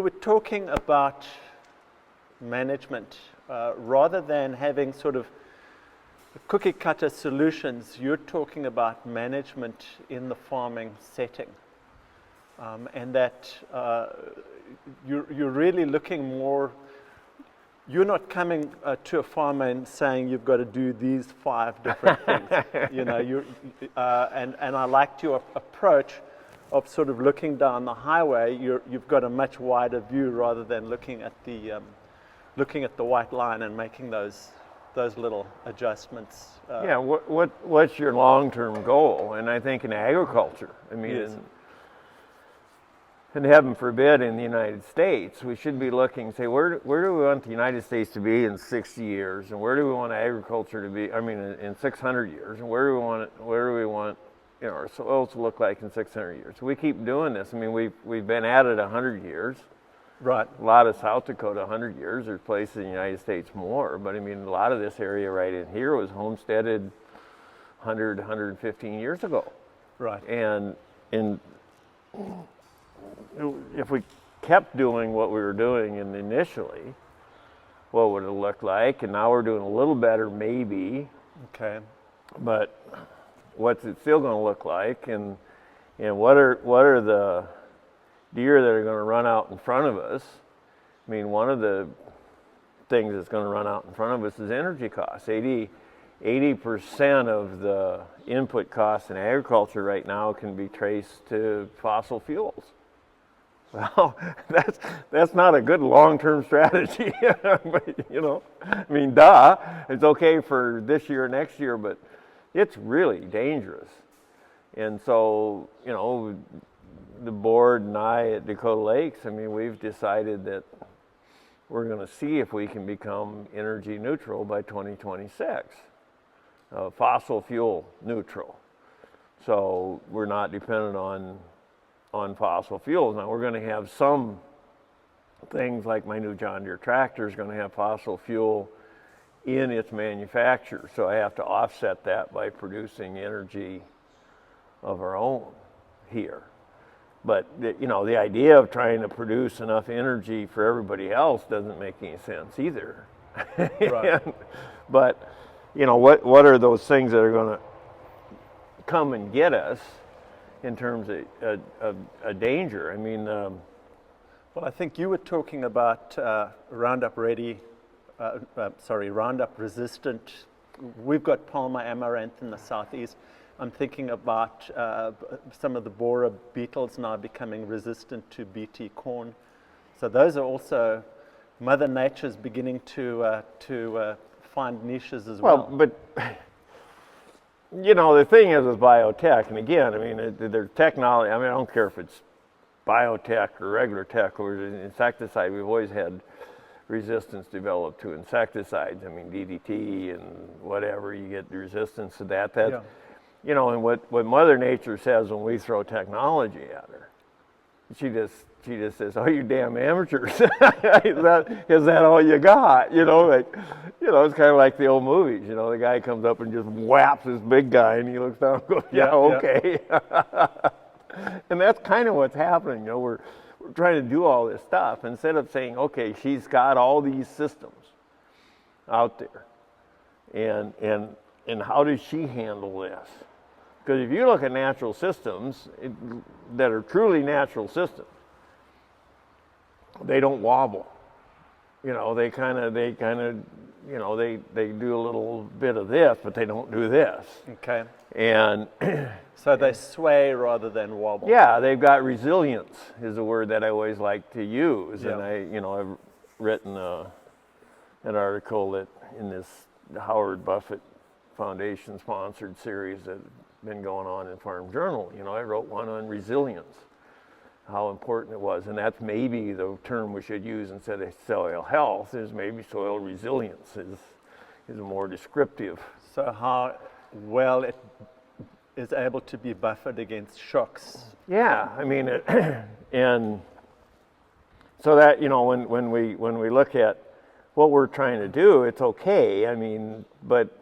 were talking about management, rather than having sort of cookie cutter solutions, you're talking about management in the farming setting. And that you're really looking more, you're not coming to a farmer and saying you've got to do these 5 different things. You know, and I liked your approach of sort of looking down the highway. You've got a much wider view rather than looking at the white line and making those little adjustments. Yeah, what's your long-term goal? And I think in agriculture, I mean, yes. and heaven forbid in the United States, we should be looking, say, where do we want the United States to be in 60 years, and where do we want agriculture to be? I mean, in 600 years, and where do we want our soils to look like in 600 years? So we keep doing this. I mean, we've been at it 100 years. Right. A lot of South Dakota 100 years. There's places in the United States more, but I mean, a lot of this area right in here was homesteaded 100, 115 years ago. Right. And if we kept doing what we were doing initially, what would it look like? And now we're doing a little better, maybe. Okay. But what's it still going to look like? And what are the deer that are going to run out in front of us? I mean, one of the things that's going to run out in front of us is energy costs. 80% of the input costs in agriculture right now can be traced to fossil fuels. Well, that's not a good long-term strategy. You know, I mean, duh, it's okay for this year, next year, but it's really dangerous. And so, you know, the board and I at Dakota Lakes, I mean, we've decided that we're going to see if we can become energy neutral by 2026, fossil fuel neutral. So we're not dependent on fossil fuels. Now we're going to have some things like my new John Deere tractor is going to have fossil fuel in its manufacture. So I have to offset that by producing energy of our own here. But you know, the idea of trying to produce enough energy for everybody else doesn't make any sense either. Right. But you know, what are those things that are going to come and get us in terms of a danger? I mean, well, I think you were talking about Roundup Ready, Roundup resistant. We've got Palmer amaranth in the southeast. I'm thinking about some of the borer beetles now becoming resistant to BT corn. So those are also, Mother Nature's beginning to find niches as well. Well, but you know, the thing is with biotech, and again, I mean, there's technology. I mean, I don't care if it's biotech or regular tech or insecticide. We've always had resistance developed to insecticides. I mean, DDT and whatever, you get the resistance to that. Yeah. You know, and what Mother Nature says when we throw technology at her, she just says, "Oh, you damn amateurs! is that all you got?" You know, like, you know, it's kind of like the old movies. You know, the guy comes up and just whaps this big guy, and he looks down and goes, "Yeah, okay." And that's kind of what's happening. You know, we're trying to do all this stuff instead of saying, "Okay, she's got all these systems out there, and how does she handle this?" Because if you look at natural systems that are truly natural systems, they don't wobble. You know, they kind of, you know, they do a little bit of this, but they don't do this. Okay. And so they sway rather than wobble. Yeah, they've got resilience is a word that I always like to use. Yeah. And I've written an article that in this Howard Buffett Foundation sponsored series that's been going on in Farm Journal. You know, I wrote one on resilience, how important it was, and that's maybe the term we should use instead of soil health. Is maybe soil resilience is more descriptive. So how well it is able to be buffered against shocks. Yeah, I mean, and so that, you know, when we look at what we're trying to do, it's okay. I mean, but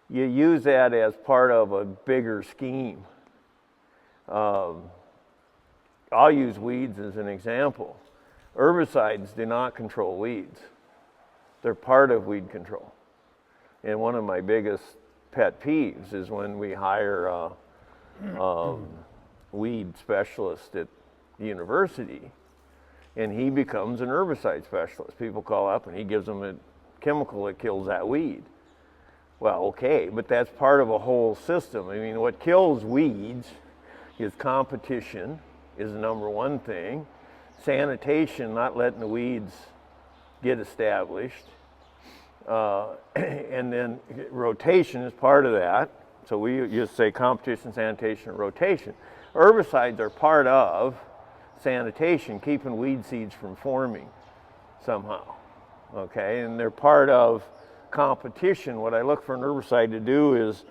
you use that as part of a bigger scheme. I'll use weeds as an example. Herbicides do not control weeds. They're part of weed control. And one of my biggest pet peeves is when we hire a weed specialist at the university and he becomes an herbicide specialist. People call up and he gives them a chemical that kills that weed. Well, okay, but that's part of a whole system. I mean, what kills weeds is competition is the number one thing. Sanitation, not letting the weeds get established. And then rotation is part of that. So we just say competition, sanitation, and rotation. Herbicides are part of sanitation, keeping weed seeds from forming somehow. Okay, and they're part of competition. What I look for an herbicide to do is,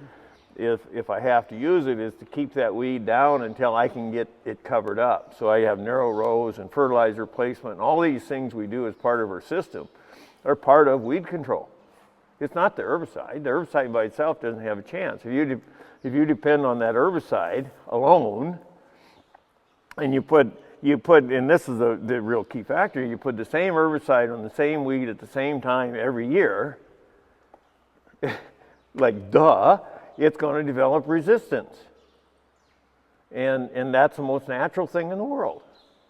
if I have to use it, is to keep that weed down until I can get it covered up. So I have narrow rows and fertilizer placement, and all these things we do as part of our system are part of weed control. It's not the herbicide. The herbicide by itself doesn't have a chance. If you depend on that herbicide alone, and you put, and this is the real key factor, you put the same herbicide on the same weed at the same time every year, like duh, it's going to develop resistance. And that's the most natural thing in the world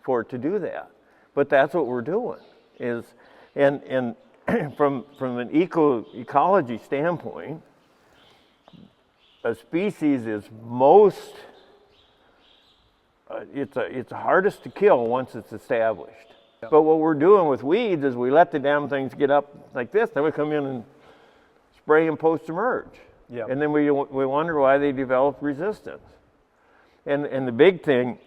for it to do that. But that's what we're doing is, and from an ecology standpoint, a species is most, it's hardest to kill once it's established. Yep. But what we're doing with weeds is we let the damn things get up like this, then we come in and spray them post-emerge. Yep. And then we wonder why they develop resistance. And the big thing,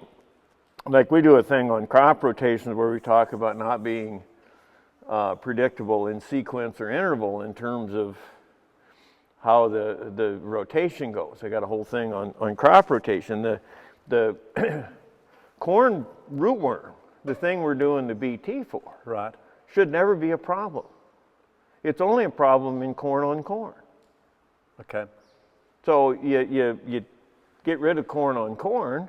like we do a thing on crop rotations where we talk about not being predictable in sequence or interval in terms of how the rotation goes. I got a whole thing on crop rotation. The corn rootworm, the thing we're doing the BT for, right, should never be a problem. It's only a problem in corn on corn. Okay. So you get rid of corn on corn,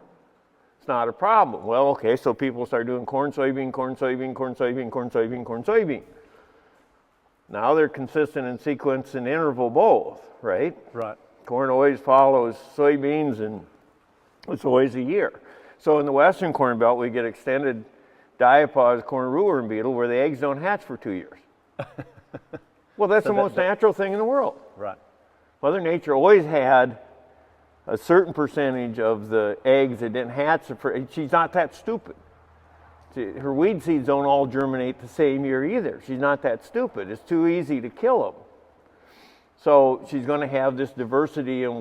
it's not a problem. Well, okay, so people start doing corn, soybean, corn, soybean, corn, soybean, corn, soybean, corn, soybean. Now they're consistent in sequence and interval both, right? Right. Corn always follows soybeans and it's always a year. So in the Western Corn Belt, we get extended diapause corn rootworm beetle where the eggs don't hatch for 2 years. Well, that's so the most natural thing in the world. Right. Mother Nature always had a certain percentage of the eggs that didn't hatch. She's not that stupid. Her weed seeds don't all germinate the same year either. She's not that stupid. It's too easy to kill them. So she's going to have this diversity in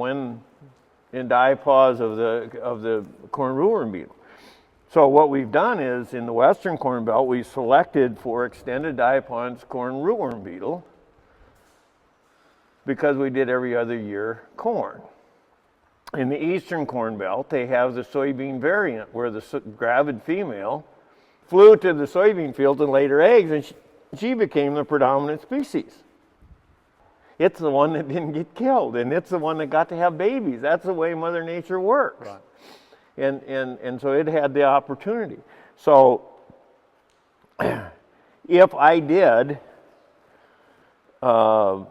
diapause of the corn rootworm beetle. So what we've done is in the Western Corn Belt, we selected for extended diapause corn rootworm beetle because we did every other year corn. In the Eastern Corn Belt, they have the soybean variant where the gravid female flew to the soybean field and laid her eggs, and she became the predominant species. It's the one that didn't get killed, and it's the one that got to have babies. That's the way Mother Nature works. Right. And so it had the opportunity. So if I did all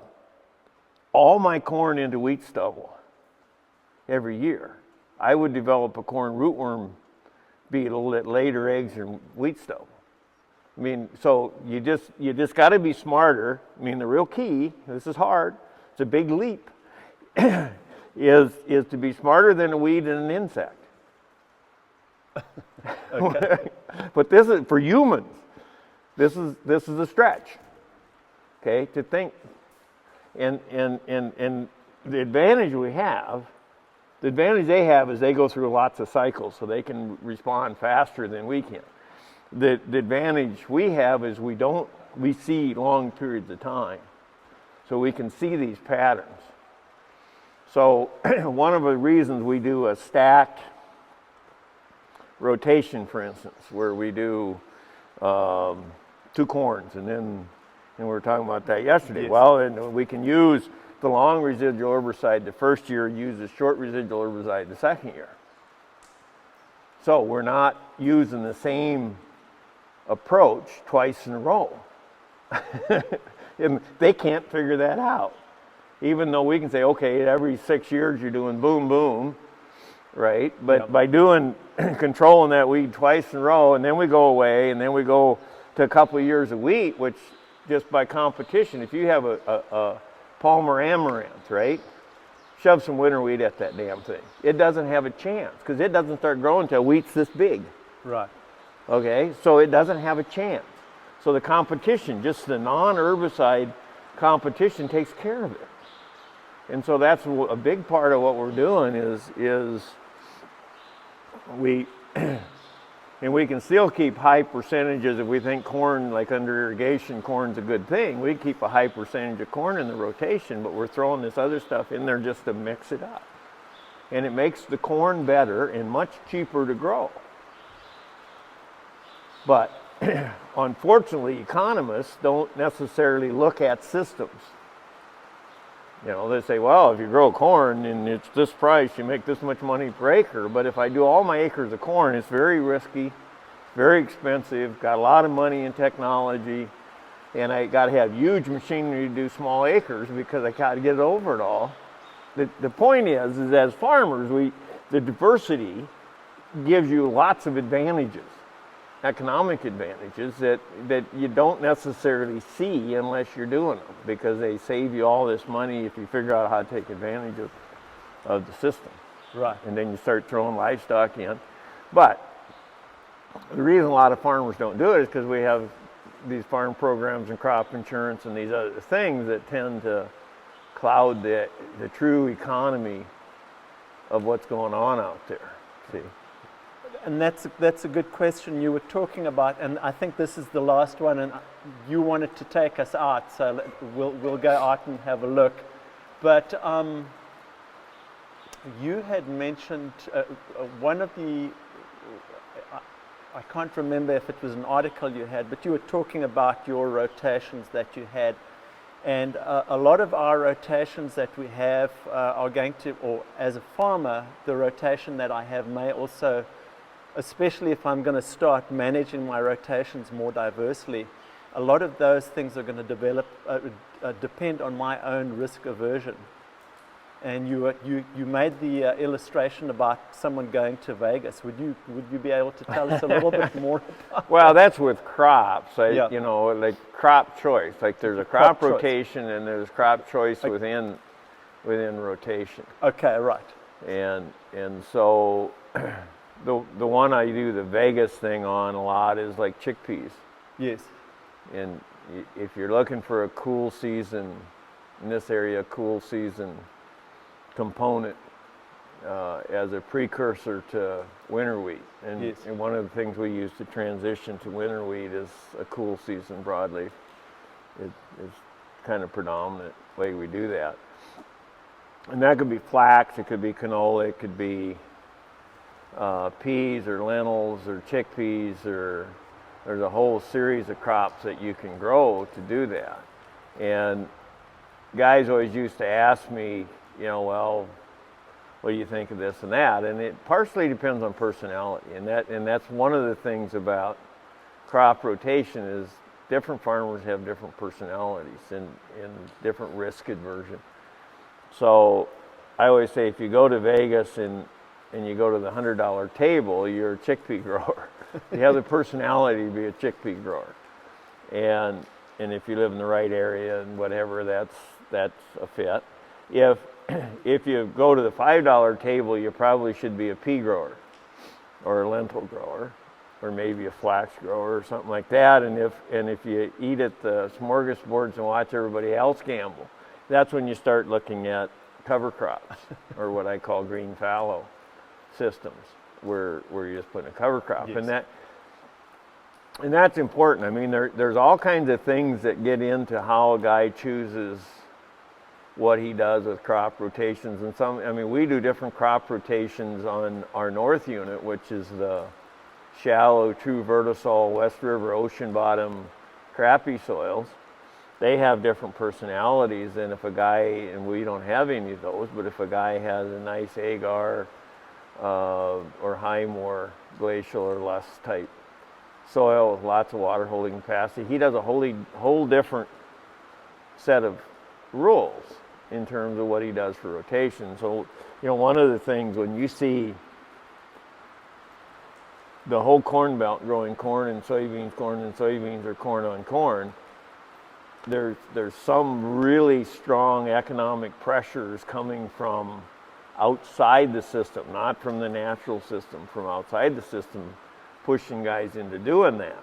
my corn into wheat stubble every year, I would develop a corn rootworm beetle that laid her eggs in wheat stubble. I mean, so you just got to be smarter. I mean, the real key, this is hard, it's a big leap, is to be smarter than a weed and an insect. Okay. But this is for humans. This is a stretch. Okay, to think, and the advantage they have is they go through lots of cycles, so they can respond faster than we can. The advantage we have is we see long periods of time, so we can see these patterns. So one of the reasons we do a stacked rotation, for instance, where we do 2 corns, and we were talking about that yesterday. Yes. Well, and we can use the long residual herbicide the first year, use the short residual herbicide the second year. So we're not using the same approach twice in a row. And they can't figure that out. Even though we can say, okay, every 6 years you're doing boom, boom, right? But by doing, controlling that weed twice in a row, and then we go away, and then we go to a couple of years of wheat, which just by competition, if you have a Palmer amaranth, right? Shove some winter wheat at that damn thing. It doesn't have a chance, because it doesn't start growing until wheat's this big. Right. Okay, so it doesn't have a chance. So the competition, just the non-herbicide competition, takes care of it. And so that's a big part of what we're doing is we, and we can still keep high percentages if we think corn, like under irrigation, corn's a good thing. We keep a high percentage of corn in the rotation, but we're throwing this other stuff in there just to mix it up. And it makes the corn better and much cheaper to grow. But unfortunately, economists don't necessarily look at systems. You know, they say, well, if you grow corn and it's this price, you make this much money per acre. But if I do all my acres of corn, it's very risky, very expensive, got a lot of money in technology, and I got to have huge machinery to do small acres because I got to get over it all. The point is as farmers, the diversity gives you lots of advantages. Economic advantages that you don't necessarily see unless you're doing them, because they save you all this money if you figure out how to take advantage of the system. Right. And then you start throwing livestock in. But the reason a lot of farmers don't do it is because we have these farm programs and crop insurance and these other things that tend to cloud the true economy of what's going on out there. See? And that's a good question you were talking about, and I think this is the last one, and you wanted to take us out, so we'll go out and have a look. But you had mentioned one of the, I can't remember if it was an article you had, but you were talking about your rotations that you had. And a lot of our rotations that we have are going to, or as a farmer, the rotation that I have may also, especially if I'm going to start managing my rotations more diversely, a lot of those things are going to depend on my own risk aversion. And you made the illustration about someone going to Vegas. Would you be able to tell us a little bit more about Well, that's with crops. Yeah. You know, like crop choice. Like there's a crop rotation and there's crop choice within rotation. Okay, right. And so the one I do the Vegas thing on a lot is like chickpeas. Yes. And if you're looking for a cool season, in this area, a cool season component as a precursor to winter wheat. And, yes. And one of the things we use to transition to winter wheat is a cool season broadleaf. It's kind of predominant way we do that. And that could be flax, it could be canola, it could be peas or lentils or chickpeas, or there's a whole series of crops that you can grow to do that. And guys always used to ask me, you know, well, what do you think of this and that? And it partially depends on personality, and that's one of the things about crop rotation is different farmers have different personalities and different risk aversion. So I always say if you go to Vegas and you go to the $100 table, you're a chickpea grower. You have the personality to be a chickpea grower. And if you live in the right area and whatever, that's a fit. If you go to the $5 table, you probably should be a pea grower or a lentil grower or maybe a flax grower or something like that. And if you eat at the smorgasbords and watch everybody else gamble, that's when you start looking at cover crops or what I call green fallow systems, where you're just putting a cover crop. Yes. And that's important. I mean, there's all kinds of things that get into how a guy chooses what he does with crop rotations. And we do different crop rotations on our north unit, which is the shallow, true vertisol, West River, ocean bottom, crappie soils. They have different personalities, and if a guy, and we don't have any of those, but if a guy has a nice agar or Highmore glacial or less type soil with lots of water holding capacity. He does a whole different set of rules in terms of what he does for rotation. So, one of the things when you see the whole corn belt growing corn and soybeans, or corn on corn, there's some really strong economic pressures coming from outside the system, not from the natural system, from outside the system, pushing guys into doing that.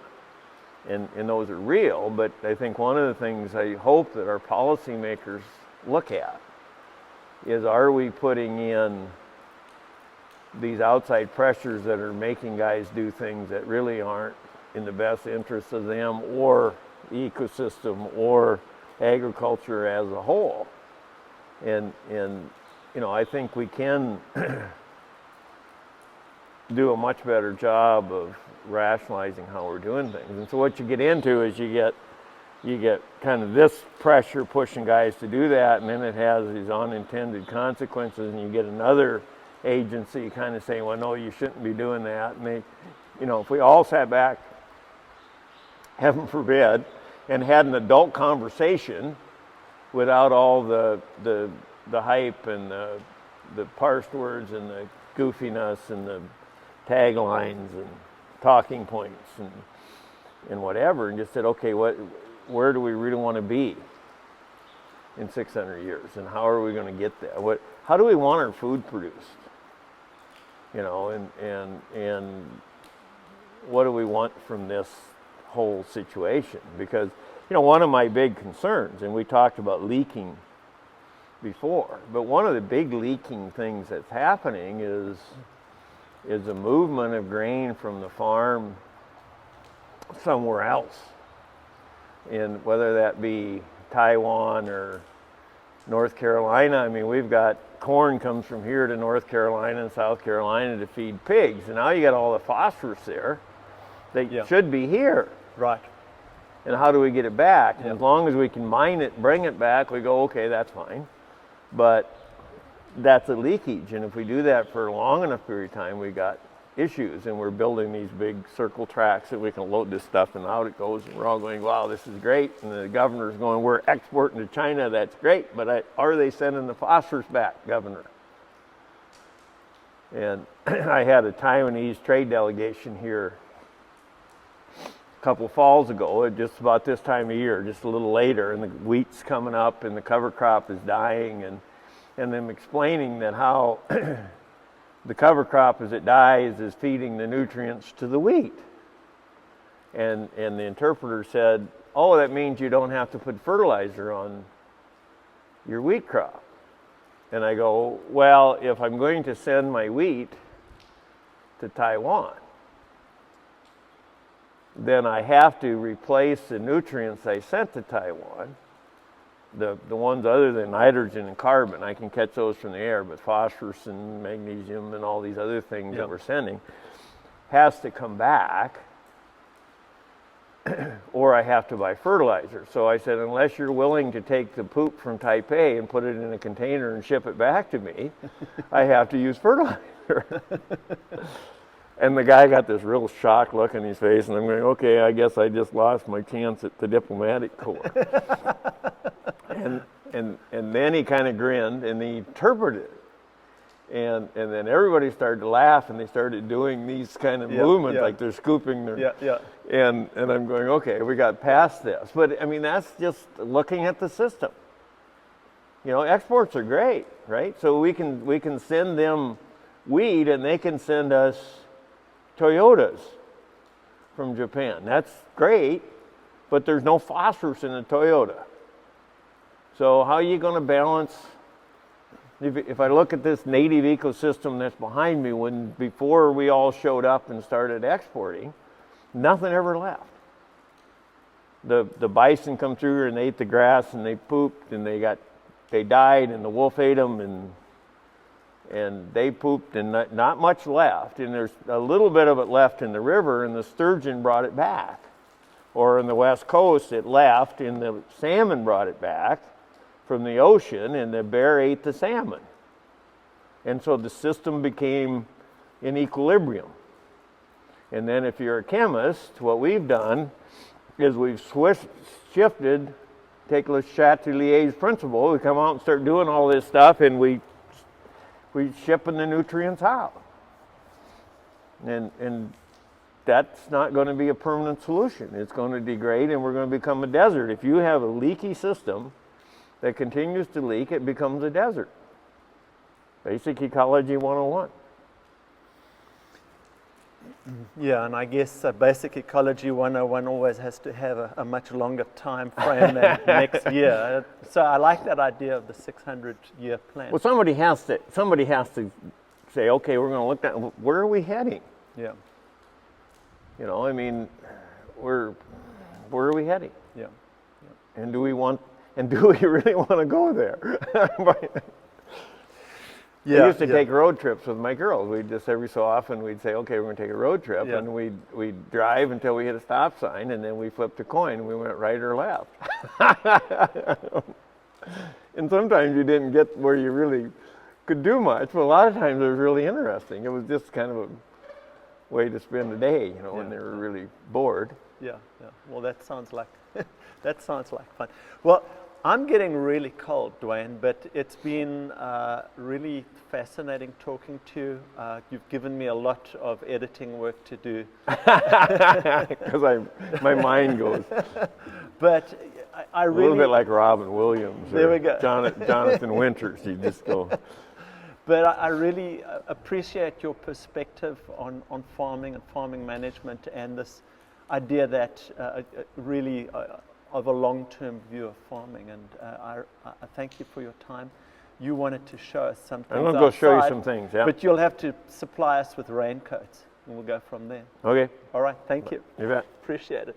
And those are real, but I think one of the things I hope that our policymakers look at is, are we putting in these outside pressures that are making guys do things that really aren't in the best interest of them or the ecosystem or agriculture as a whole? And I think we can do a much better job of rationalizing how we're doing things. And so what you get into is you get kind of this pressure pushing guys to do that, and then it has these unintended consequences, and you get another agency kind of saying, well, no, you shouldn't be doing that. And they, if we all sat back, heaven forbid, and had an adult conversation without all the hype and the parsed words and the goofiness and the taglines and talking points and whatever, and just said, okay, where do we really want to be in 600 years, and how are we going to get there? How do we want our food produced? And what do we want from this whole situation? Because one of my big concerns, and we talked about leaking before, but one of the big leaking things that's happening is a movement of grain from the farm somewhere else. And whether that be Taiwan or North Carolina, I mean, we've got corn comes from here to North Carolina and South Carolina to feed pigs. And now you got all the phosphorus there that should be here. Right. And how do we get it back? And as long as we can mine it, bring it back, we go, okay, that's fine. But that's a leakage, and if we do that for a long enough period of time, we got issues, and we're building these big circle tracks that we can load this stuff, and out it goes, and we're all going, wow, this is great, and the governor's going, we're exporting to China, that's great, but are they sending the phosphorus back, Governor? And I had a Taiwanese trade delegation here a couple falls ago, just about this time of year, just a little later, and the wheat's coming up, and the cover crop is dying, and them explaining that how the cover crop as it dies is feeding the nutrients to the wheat. And the interpreter said, oh, that means you don't have to put fertilizer on your wheat crop. And I go, well, if I'm going to send my wheat to Taiwan, then I have to replace the nutrients I sent to Taiwan. The ones other than nitrogen and carbon, I can catch those from the air, but phosphorus and magnesium and all these other things that we're sending has to come back, or I have to buy fertilizer. So I said, unless you're willing to take the poop from Taipei and put it in a container and ship it back to me, I have to use fertilizer. And the guy got this real shocked look in his face, and I'm going, okay, I guess I just lost my chance at the diplomatic corps. And then he kind of grinned, and he interpreted it. And then everybody started to laugh, and they started doing these kind of movements, like they're scooping their... And I'm going, okay, we got past this. But, I mean, that's just looking at the system. Exports are great, right? So we can send them wheat, and they can send us Toyotas from Japan. That's great, but there's no phosphorus in a Toyota. So how are you going to balance? If I look at this native ecosystem that's behind me, before we all showed up and started exporting, nothing ever left. The bison come through and they ate the grass and they pooped and they died and the wolf ate them and they pooped and not much left, and there's a little bit of it left in the river, and the sturgeon brought it back. Or in the West Coast it left and the salmon brought it back from the ocean, and the bear ate the salmon. And so the system became in equilibrium. And then if you're a chemist, what we've done is we've shifted, take Le Chatelier's principle, we come out and start doing all this stuff, and we shipping the nutrients out. And that's not going to be a permanent solution. It's going to degrade, and we're going to become a desert. If you have a leaky system that continues to leak, it becomes a desert. Basic Ecology 101. Yeah, and I guess Basic Ecology 101 always has to have a much longer time frame than next year. So I like that idea of the 600-year plan. Well, somebody has to say, okay, we're going to look at where are we heading? Yeah. You know, I mean, where are we heading? Yeah. And do we really want to go there? I used to take road trips with my girls. We'd just every so often we'd say, okay, we're going to take a road trip, and we'd drive until we hit a stop sign, and then we flipped a coin and we went right or left. And sometimes you didn't get where you really could do much, but a lot of times it was really interesting. It was just kind of a way to spend the day, you know, when they were really bored. Yeah. Well, that sounds like fun. Well, I'm getting really cold, Dwayne, but it's been really fascinating talking to you. You've given me a lot of editing work to do. Because my mind goes. But I really... A little bit like Robin Williams. There we go. Jonathan Winters, you just go... But I really appreciate your perspective on farming and farming management, and this idea that really of a long-term view of farming. And I thank you for your time. You wanted to show us some things. I'm going to go show you some things, yeah. But you'll have to supply us with raincoats, and we'll go from there. Okay. All right, thank you. You bet. Appreciate it.